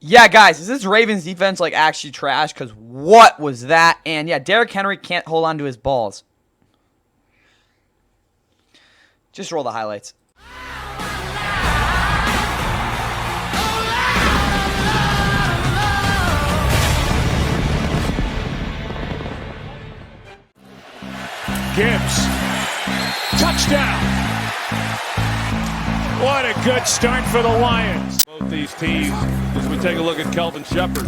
Yeah, guys, is this Ravens defense like actually trash? Because what was that? And yeah, Derrick Henry can't hold on to his balls. Just roll the highlights. Gibbs, touchdown. What a good start for the Lions. Both these teams, as we take a look at Kelvin Shepherd.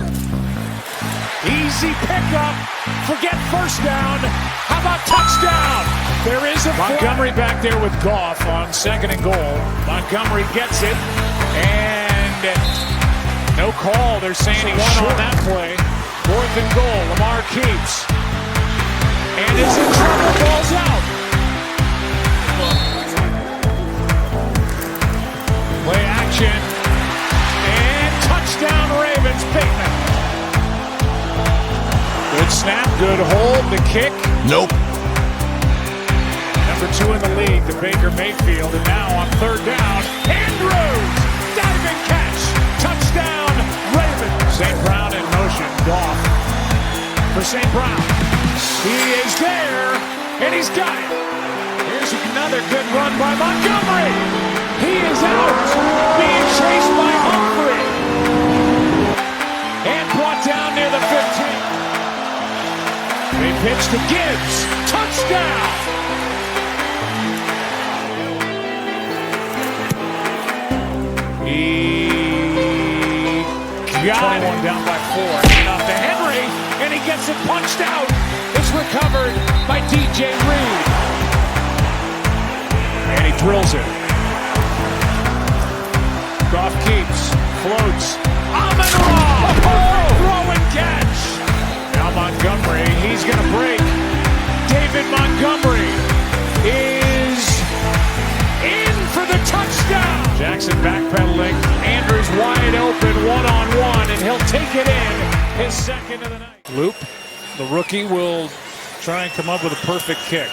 Easy pickup, forget first down. How about touchdown? There is a Montgomery back there with Goff on 2nd and goal. Montgomery gets it, and no call. They're saying he won on that play. 4th and goal, Lamar keeps. And is in trouble, ball's out. Play action. And touchdown Ravens, Bateman. Good snap, good hold, the kick. Nope. Number 2 in the league, the Baker Mayfield. And now on 3rd down, Andrews, diving catch. Touchdown Ravens. St. Brown in motion, Goff for St. Brown. He is there, and he's got it. Here's another good run by Montgomery. He is out, being chased by Humphrey. And brought down near the 15. They pitch to Gibbs. Touchdown. He got it. Down by 4. Enough to Henry, and he gets it punched out. It's recovered by DJ Reed. And he drills it. Goff keeps, floats. Amon-Ra! Throw and catch. Now Montgomery, he's going to break. David Montgomery is in for the touchdown. Jackson backpedaling. Andrews wide open, one-on-one, and he'll take it in. His 2nd of the night. Loop. The rookie will try and come up with a perfect kick.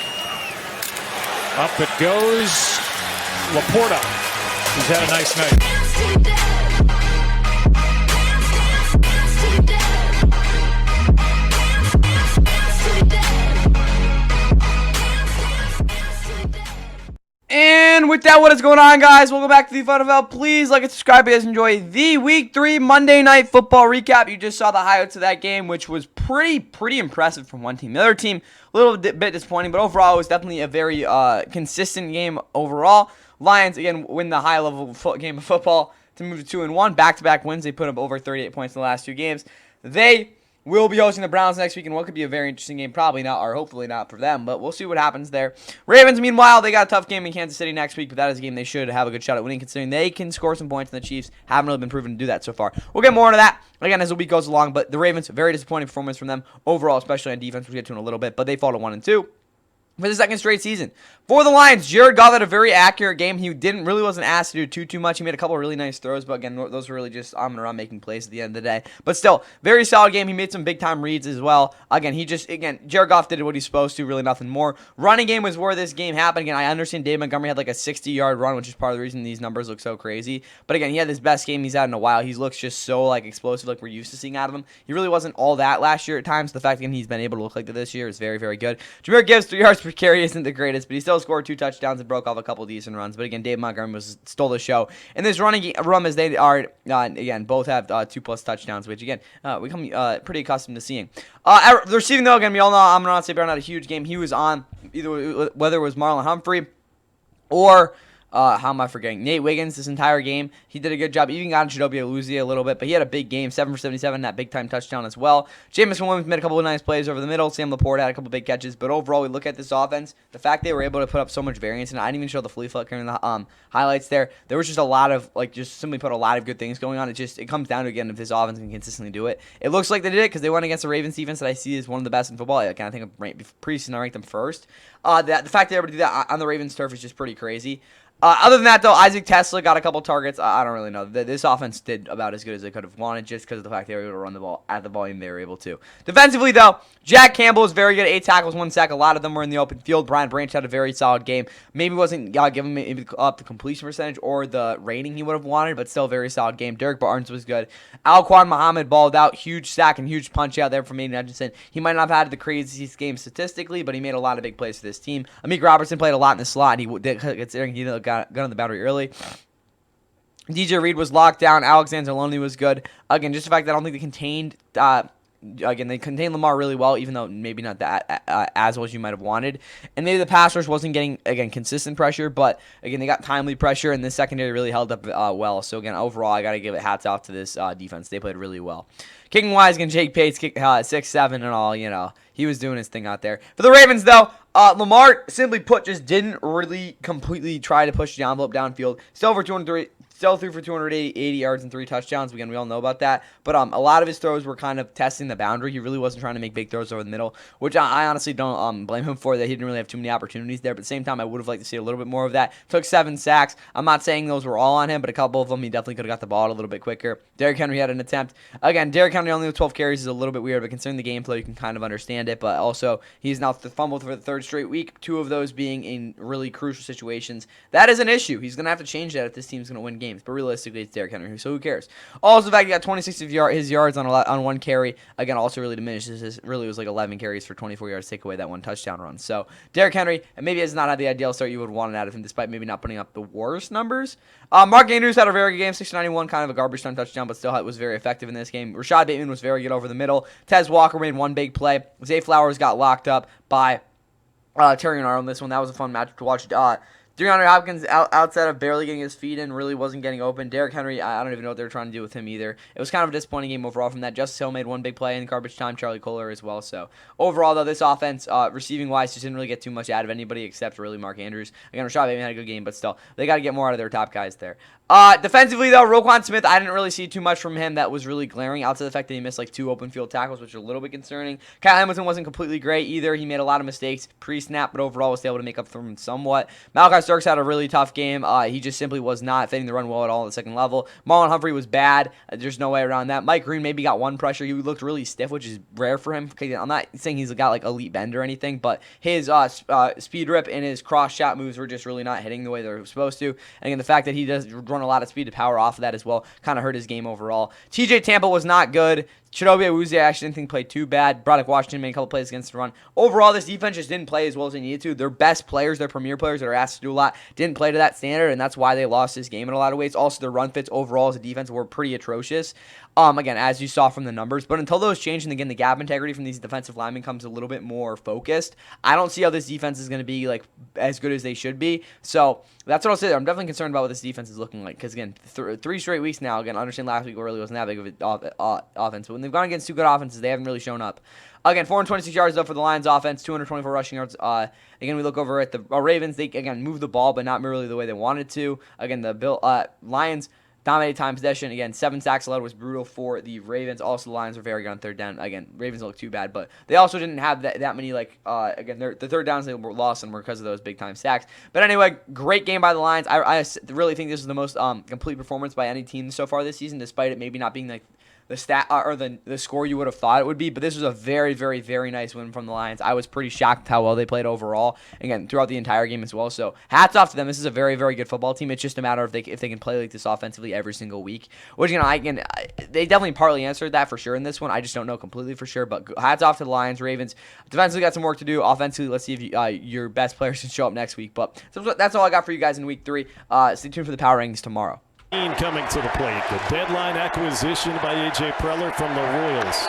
Up it goes. Laporta. He's had a nice night. And with that, what is going on, guys? Welcome back to the NFL. Please like and subscribe if you guys enjoy the Week 3 Monday Night Football recap. You just saw the highlights of that game, which was pretty impressive from one team. The other team, a little bit disappointing, but overall, it was definitely a very consistent game overall. Lions, again, win the high-level game of football to move to 2-1. Back-to-back wins. They put up over 38 points in the last 2 games. They will be hosting the Browns next week in what could be a very interesting game. Probably not, or hopefully not for them, but we'll see what happens there. Ravens, meanwhile, they got a tough game in Kansas City next week, but that is a game they should have a good shot at winning, considering they can score some points, and the Chiefs haven't really been proven to do that so far. We'll get more into that, again, as the week goes along, but the Ravens, very disappointing performance from them overall, especially on defense, we'll get to in a little bit, but they fall to 1-2. For the 2nd straight season. For the Lions, Jared Goff had a very accurate game. He wasn't asked to do too much. He made a couple of really nice throws, but again, those were really just Amon-Ra making plays at the end of the day. But still, very solid game. He made some big-time reads as well. Again, Jared Goff did what he's supposed to, really nothing more. Running game was where this game happened. Again, I understand David Montgomery had like a 60-yard run, which is part of the reason these numbers look so crazy. But again, he had his best game he's had in a while. He looks just so like explosive, like we're used to seeing out of him. He really wasn't all that last year at times. The fact that he's been able to look like that this year is very, very good. Jahmyr Gibbs, 3 yards per carry isn't the greatest, but he still scored 2 touchdowns and broke off a couple decent runs. But again, Dave Montgomery stole the show. And this running run, as they are, again, both have 2+ touchdowns, which again, we come pretty accustomed to seeing. The receiving, though, again, we all know Amon-Ra St. Brown had a huge game. He was on either whether it was Marlon Humphrey or how am I forgetting? Nate Wiggins this entire game. He did a good job. Even got Chidobe Awuzie a little bit, but he had a big game, 7 for 77, that big-time touchdown as well. Jamison Williams made a couple of nice plays over the middle. Sam Laporta had a couple of big catches, but overall, we look at this offense, the fact they were able to put up so much variance, and I didn't even show the flea flicker in the highlights there. There was just a lot of, just simply put a lot of good things going on. It comes down to, again, if this offense can consistently do it. It looks like they did it because they went against the Ravens defense that I see as one of the best in football. I think preseason I ranked them first. The fact they were able to do that on the Ravens turf is just pretty crazy. Other than that, though, Isaac Tesla got a couple targets. I don't really know. This offense did about as good as they could have wanted just because of the fact they were able to run the ball at the volume they were able to. Defensively, though, Jack Campbell was very good. 8 tackles, 1 sack. A lot of them were in the open field. Brian Branch had a very solid game. Maybe wasn't giving maybe up the completion percentage or the rating he would have wanted, but still a very solid game. Derek Barnes was good. Alquan Muhammad balled out. Huge sack and huge punch out there from Aiden Hutchinson. He might not have had the craziest game statistically, but he made a lot of big plays for this team. Amik Robertson played a lot in the slot. Considering he got on the battery early. DJ Reed was locked down. Alexander Loney was good. Again, just the fact that I don't think they contained Lamar really well, even though maybe not that as well as you might have wanted. And maybe the pass rush wasn't getting, again, consistent pressure, but, again, they got timely pressure, and the secondary really held up well. So, again, overall, I got to give it hats off to this defense. They played really well. Kicking-wise, again, Jake Pates kicked 6-7 and all, he was doing his thing out there. For the Ravens, though, Lamar, simply put, just didn't really completely try to push the envelope downfield. Still threw for 280 yards and 3 touchdowns. Again, we all know about that. But a lot of his throws were kind of testing the boundary. He really wasn't trying to make big throws over the middle, which I honestly don't blame him for. That he didn't really have too many opportunities there. But at the same time, I would have liked to see a little bit more of that. Took 7 sacks. I'm not saying those were all on him, but a couple of them, he definitely could have got the ball a little bit quicker. Derrick Henry had an attempt. Again, Derrick Henry only with 12 carries is a little bit weird, but considering the game flow, you can kind of understand it. But also, he's now fumbled for the 3rd straight week, 2 of those being in really crucial situations. That is an issue. He's going to have to change that if this team's going to win games. But realistically, it's Derrick Henry, so who cares? Also, the fact he got 26 of his yards on 1 carry, again, also really diminishes his. Really was like 11 carries for 24 yards, take away that 1 touchdown run. So, Derrick Henry, and maybe has not had the ideal start you would want out of him, despite maybe not putting up the worst numbers. Mark Andrews had a very good game, 691, kind of a garbage time touchdown, but still was very effective in this game. Rashad Bateman was very good over the middle. Tez Walker made 1 big play. Zay Flowers got locked up by Terry Renard on this one. That was a fun match to watch. DeAndre Hopkins, outside of barely getting his feet in, really wasn't getting open. Derrick Henry, I don't even know what they were trying to do with him either. It was kind of a disappointing game overall from that. Justice Hill made 1 big play in garbage time. Charlie Kohler as well. So overall, though, this offense, receiving-wise, just didn't really get too much out of anybody except really Mark Andrews. Again, Rashad Bateman had a good game, but still, they got to get more out of their top guys there. Defensively, though, Roquan Smith, I didn't really see too much from him that was really glaring, outside the fact that he missed like 2 open field tackles, which are a little bit concerning. Kyle Hamilton wasn't completely great either. He made a lot of mistakes pre-snap, but overall was able to make up for him somewhat. Malachi Starks had a really tough game. He just simply was not fitting the run well at all at the second level. Marlon Humphrey was bad. There's no way around that. Mike Green maybe got 1 pressure. He looked really stiff, which is rare for him. I'm not saying he's got like elite bend or anything, but his speed rip and his cross shot moves were just really not hitting the way they were supposed to. And again, the fact that he does run a lot of speed to power off of that as well kind of hurt his game overall. TJ Tampa was not good. Chidobe Awuzie, I actually didn't think played too bad. Broderick Washington made a couple plays against the run. Overall, this defense just didn't play as well as they needed to. Their best players, their premier players that are asked to do a lot, didn't play to that standard, and that's why they lost this game in a lot of ways. Also, their run fits overall as a defense were pretty atrocious. Again, as you saw from the numbers. But until those change, and again, the gap integrity from these defensive linemen comes a little bit more focused, I don't see how this defense is going to be like as good as they should be. So that's what I'll say there. I'm definitely concerned about what this defense is looking like. Because, again, 3 straight weeks now. Again, I understand last week really wasn't that big of an offense. But when they've gone against 2 good offenses, they haven't really shown up. Again, 426 yards though for the Lions offense, 224 rushing yards. Again, we look over at the Ravens. They, again, moved the ball, but not really the way they wanted to. Again, the Lions dominated time possession. Again, 7 sacks allowed was brutal for the Ravens. Also, the Lions were very good on 3rd down. Again, Ravens don't look too bad, but they also didn't have that many, again, the 3rd downs they were lost and were because of those big-time sacks. But anyway, great game by the Lions. I really think this is the most complete performance by any team so far this season, despite it maybe not being like the stat or the score you would have thought it would be, but this was a very, very, very nice win from the Lions. I was pretty shocked how well they played overall, again, throughout the entire game as well. So hats off to them. This is a very, very good football team. It's just a matter of if they can play like this offensively every single week, which, they definitely partly answered that for sure in this one. I just don't know completely for sure, but hats off to the Lions. Ravens defensively got some work to do. Offensively, let's see if your best players can show up next week. But that's all I got for you guys in week 3. Stay tuned for the power rankings tomorrow. Coming to the plate, the deadline acquisition by A.J. Preller from the Royals.